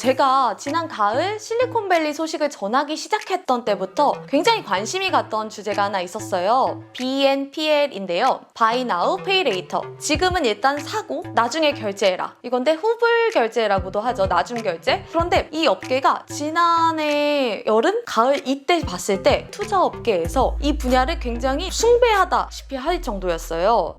제가 지난 가을 실리콘밸리 소식을 전하기 시작했던 때부터 굉장히 관심이 갔던 주제가 하나 있었어요. BNPL인데요. Buy Now, Pay Later. 지금은 일단 사고 나중에 결제해라. 이건데 후불 결제라고도 하죠. 나중 결제. 그런데 이 업계가 지난해 여름, 가을 이때 봤을 때 투자 업계에서 이 분야를 굉장히 숭배하다시피 할 정도였어요.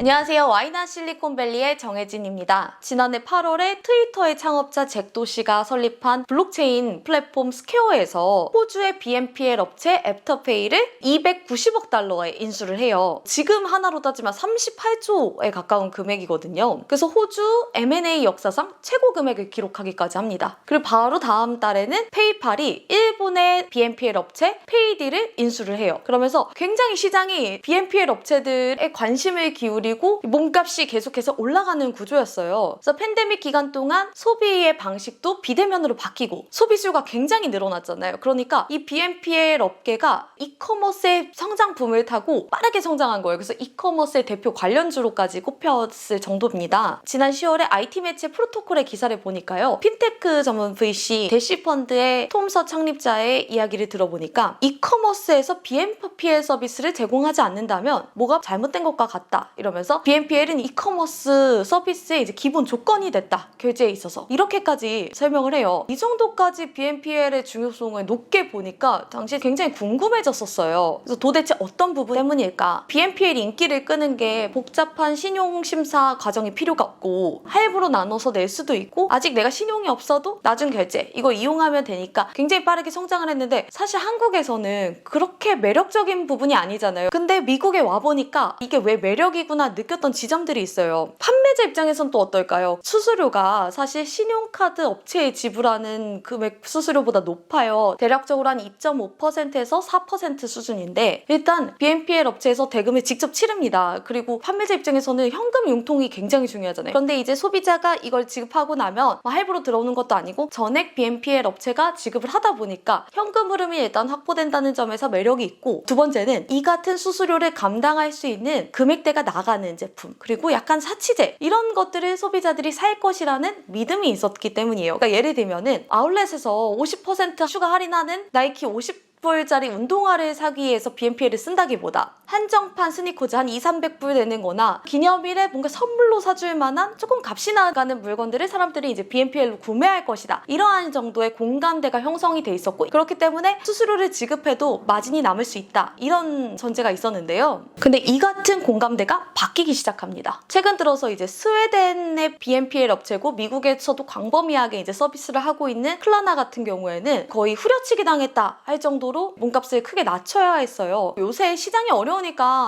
안녕하세요. 와이나 실리콘밸리의 정혜진입니다. 지난해 8월에 트위터의 창업자 잭 도시가 설립한 블록체인 플랫폼 스퀘어에서 호주의 BNPL 업체 애프터페이를 290억 달러에 인수를 해요. 지금 하나로 따지면 38조에 가까운 금액이거든요. 그래서 호주 M&A 역사상 최고 금액을 기록하기까지 합니다. 그리고 바로 다음 달에는 페이팔이 일본의 BNPL 업체 페이디를 인수를 해요. 그러면서 굉장히 시장이 BNPL 업체들의 관심을 기울이고 몸값이 계속해서 올라가는 구조였어요. 그래서 팬데믹 기간 동안 소비의 방식도 비대면으로 바뀌고 소비수요가 굉장히 늘어났잖아요. 그러니까 이 BNPL 업계가 이커머스의 성장붐을 타고 빠르게 성장한 거예요. 그래서 이커머스의 대표 관련주로까지 꼽혔을 정도입니다. 지난 10월에 IT 매체 프로토콜의 기사를 보니까요. 핀테크 전문 VC 대시펀드의 톰서 창립자의 이야기를 들어보니까 이커머스에서 BNPL 서비스를 제공하지 않는다면 뭐가 잘못된 것과 같다. 이러면서 BNPL은 이커머스 서비스의 이제 기본 조건이 됐다. 결제에 있어서. 이렇게까지 설명을 해요. 이 정도까지 BNPL의 중요성을 높게 보니까 당시에 굉장히 궁금해졌었어요. 그래서 도대체 어떤 부분 때문일까? BNPL 인기를 끄는 게 복잡한 신용심사 과정이 필요가 없고 할부로 나눠서 낼 수도 있고 아직 내가 신용이 없어도 나중 결제 이거 이용하면 되니까 굉장히 빠르게 성장을 했는데 사실 한국에서는 그렇게 매력적인 부분이 아니잖아요. 근데 미국에 와보니까 이게 왜 매력이구나 느꼈던 지점들이 있어요. 판매자 입장에선 또 어떨까요? 수수료가 사실 신용카드 업체에 지불하는 금액 수수료보다 높아요. 대략적으로 한 2.5%에서 4% 수준인데 일단 BNPL 업체에서 대금을 직접 치릅니다. 그리고 판매자 입장에서는 현금 융통이 굉장히 중요하잖아요. 그런데 이제 소비자가 이걸 지급하고 나면 할부로 들어오는 것도 아니고 전액 BNPL 업체가 지급을 하다 보니까 현금 흐름이 일단 확보된다는 점에서 매력이 있고 두 번째는 이 같은 수수료를 감당할 수 있는 금액대가 나가는 제품 그리고 약간 사치제 이런 것들을 소비자들이 살 것이라는 믿음이 있었기 때문이에요. 그러니까 예를 들면은 아울렛에서 50% 추가 할인하는 나이키 50불짜리 운동화를 사기 위해서 BNPL을 쓴다기보다 한정판 스니커즈 한 200~300불 되는 거나 기념일에 뭔가 선물로 사줄 만한 조금 값이 나가는 물건들을 사람들이 이제 BNPL로 구매할 것이다. 이러한 정도의 공감대가 형성이 돼 있었고 그렇기 때문에 수수료를 지급해도 마진이 남을 수 있다. 이런 전제가 있었는데요. 근데 이 같은 공감대가 바뀌기 시작합니다. 최근 들어서 이제 스웨덴의 BNPL 업체고 미국에서도 광범위하게 이제 서비스를 하고 있는 클라나 같은 경우에는 거의 후려치기 당했다 할 정도로 몸값을 크게 낮춰야 했어요. 요새 시장이 어려우니까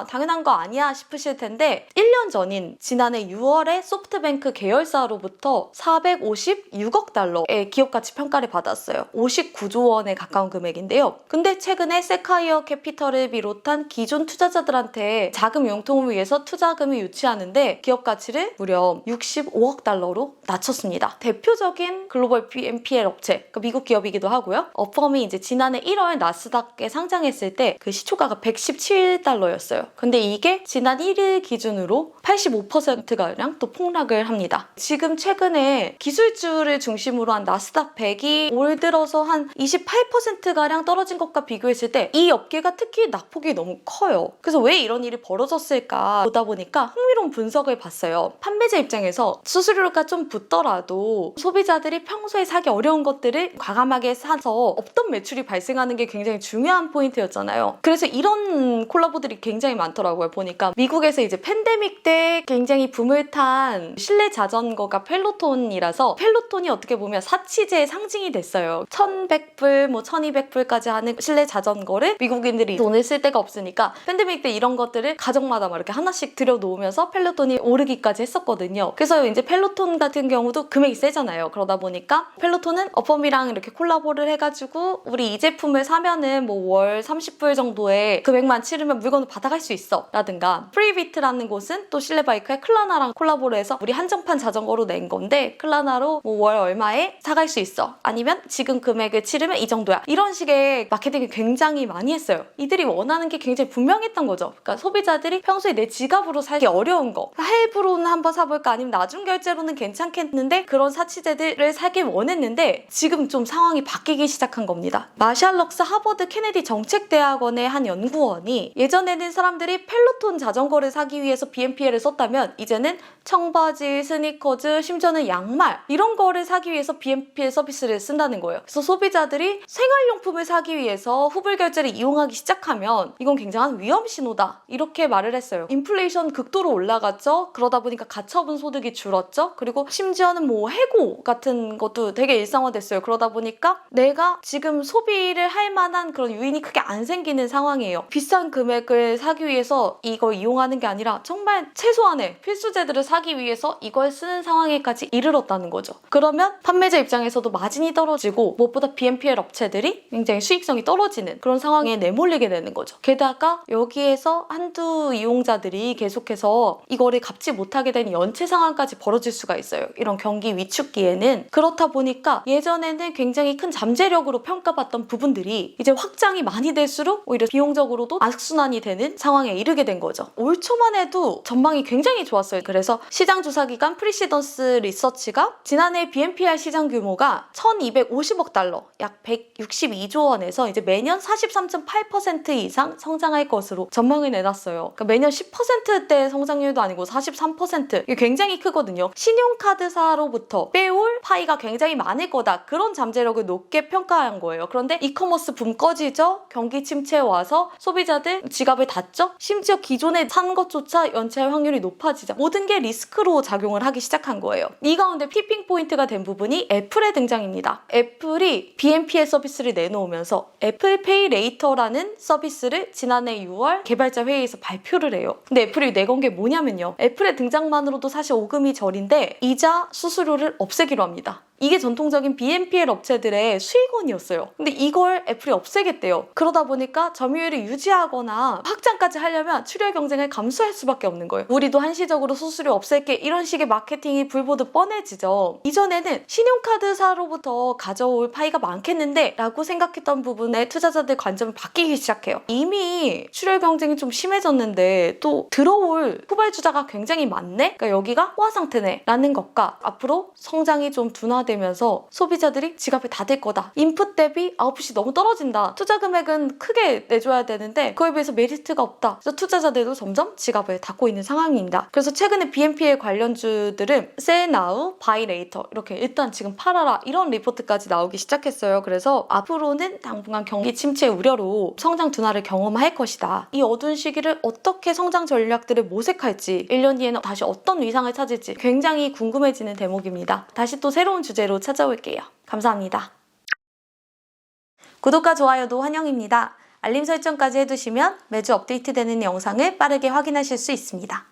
당연한 거 아니야 싶으실 텐데 1년 전인 지난해 6월에 소프트뱅크 계열사로부터 456억 달러의 기업가치 평가를 받았어요. 59조 원에 가까운 금액인데요. 근데 최근에 세카이어 캐피털을 비롯한 기존 투자자들한테 자금 융통을 위해서 투자금을 유치하는데 기업 가치를 무려 65억 달러로 낮췄습니다. 대표적인 글로벌 BNPL 업체, 그러니까 미국 기업이기도 하고요. 어펌이 이제 지난해 1월 나스닥에 상장했을 때 그 시초가가 117달러였어요. 근데 이게 지난 1일 기준으로 85%가량 또 폭락을 합니다. 지금 최근에 기술주를 중심으로 한 나스닥 100이 올 들어서 한 28%가량 떨어진 것과 비교했을 때 이 업계가 특히 낙폭이 너무 커요. 그래서 왜 이런 일이 벌어졌을까 보다 보니까 흥미로운 분석을 봤어요. 판매자 입장에서 수수료가 좀 붙더라도 소비자들이 평소에 사기 어려운 것들을 과감하게 사서 없던 매출이 발생하는 게 굉장히 중요한 포인트였잖아요. 그래서 이런 콜라보들이 굉장히 많더라고요. 보니까 미국에서 이제 팬데믹 때 굉장히 붐을 탄 실내 자전거가 펠로톤이라서 펠로톤이 어떻게 보면 사치제의 상징이 됐어요. 1,100불, 1,200불까지 하는 실내 자전거를 미국인들이 돈을 쓸 데가 없으니까 팬데믹 때 이런 것들을 가정마다 막 이렇게 하나씩 들여놓으면서 펠로톤이 오르기까지 했었거든요. 그래서 이제 펠로톤 같은 경우도 금액이 세잖아요. 그러다 보니까 펠로톤은 어펌이랑 이렇게 콜라보를 해가지고 우리 이 제품을 사면 소비자는 뭐 월 30불 정도의 금액만 치르면 물건을 받아갈 수 있어 라든가, 프리비트라는 곳은 또 실내바이크의 클라나랑 콜라보를 해서 우리 한정판 자전거로 낸 건데 클라나로 뭐 월 얼마에 사갈 수 있어, 아니면 지금 금액을 치르면 이 정도야, 이런 식의 마케팅을 굉장히 많이 했어요. 이들이 원하는 게 굉장히 분명했던 거죠. 그러니까 소비자들이 평소에 내 지갑으로 살기 어려운 거, 할부로는 한번 사볼까 아니면 나중 결제로는 괜찮겠는데 그런 사치제들을 사길 원했는데 지금 좀 상황이 바뀌기 시작한 겁니다. 마샬럭스 하버드 케네디 정책대학원의 한 연구원이 예전에는 사람들이 펠로톤 자전거를 사기 위해서 BNPL을 썼다면 이제는 청바지, 스니커즈, 심지어는 양말 이런 거를 사기 위해서 BNPL 서비스를 쓴다는 거예요. 그래서 소비자들이 생활용품을 사기 위해서 후불 결제를 이용하기 시작하면 이건 굉장한 위험 신호다, 이렇게 말을 했어요. 인플레이션 극도로 올라갔죠. 그러다 보니까 가처분 소득이 줄었죠. 그리고 심지어는 뭐 해고 같은 것도 되게 일상화됐어요. 그러다 보니까 내가 지금 소비를 할 만한 그런 유인이 크게 안 생기는 상황이에요. 비싼 금액을 사기 위해서 이걸 이용하는 게 아니라 정말 최소한의 필수제들을 사기 위해서 이걸 쓰는 상황에까지 이르렀다는 거죠. 그러면 판매자 입장에서도 마진이 떨어지고 무엇보다 BNPL 업체들이 굉장히 수익성이 떨어지는 그런 상황에 내몰리게 되는 거죠. 게다가 여기에서 한두 이용자들이 계속해서 이거를 갚지 못하게 되는 연체 상황까지 벌어질 수가 있어요. 이런 경기 위축기에는. 그렇다 보니까 예전에는 굉장히 큰 잠재력으로 평가받던 부분들이 이제 확장이 많이 될수록 오히려 비용적으로도 악순환이 되는 상황에 이르게 된 거죠. 올 초만 해도 전망이 굉장히 좋았어요. 그래서 시장조사기관 프리시던스 리서치가 지난해 BNPL 시장 규모가 1250억 달러, 약 162조 원에서 이제 매년 43.8% 이상 성장할 것으로 전망을 내놨어요. 그러니까 매년 10%대 성장률도 아니고 43%, 이게 굉장히 크거든요. 신용카드사로부터 빼올 파이가 굉장히 많을 거다, 그런 잠재력을 높게 평가한 거예요. 그런데 이커머스 붐 꺼지죠. 경기 침체 와서 소비자들 지갑을 닫죠. 심지어 기존에 산 것조차 연체할 확률이 높아지자 모든 게 리스크로 작용을 하기 시작한 거예요. 이 가운데 피핑 포인트가 된 부분이 애플의 등장입니다. 애플이 BNPL 서비스를 내놓으면서 애플페이 레이터라는 서비스를 지난해 6월 개발자 회의에서 발표를 해요. 근데 애플이 내건 게 뭐냐면요, 애플의 등장만으로도 사실 오금이 저린데 이자 수수료를 없애기로 합니다. 이게 전통적인 BNPL 업체들의 수익원이었어요. 근데 이걸 애플이 없애겠대요. 그러다 보니까 점유율을 유지하거나 확장까지 하려면 출혈 경쟁을 감수할 수밖에 없는 거예요. 우리도 한시적으로 수수료 없앨게, 이런 식의 마케팅이 불보듯 뻔해지죠. 이전에는 신용카드사로부터 가져올 파이가 많겠는데 라고 생각했던 부분에 투자자들 관점이 바뀌기 시작해요. 이미 출혈 경쟁이 좀 심해졌는데 또 들어올 후발주자가 굉장히 많네? 그러니까 여기가 호화 상태네 라는 것과 앞으로 성장이 좀 둔화되면서 소비자들이 지갑을 닫을 거다, 인풋 대비 아웃풋이 너무 떨어진다, 투자 금액은 크게 내줘야 되는데 그에 비해서 메리트가 없다, 그래서 투자자들도 점점 지갑을 닫고 있는 상황입니다. 그래서 최근에 BNPL 관련주들은 Sell Now, Buy Later 이렇게 일단 지금 팔아라, 이런 리포트까지 나오기 시작했어요. 그래서 앞으로는 당분간 경기 침체 우려로 성장 둔화를 경험할 것이다. 이 어두운 시기를 어떻게 성장 전략들을 모색할지, 1년 뒤에는 다시 어떤 위상을 찾을지 굉장히 궁금해지는 대목입니다. 다시 또 새로운 주제로 찾아올게요. 감사합니다. 구독과 좋아요도 환영입니다. 알림 설정까지 해두시면 매주 업데이트되는 영상을 빠르게 확인하실 수 있습니다.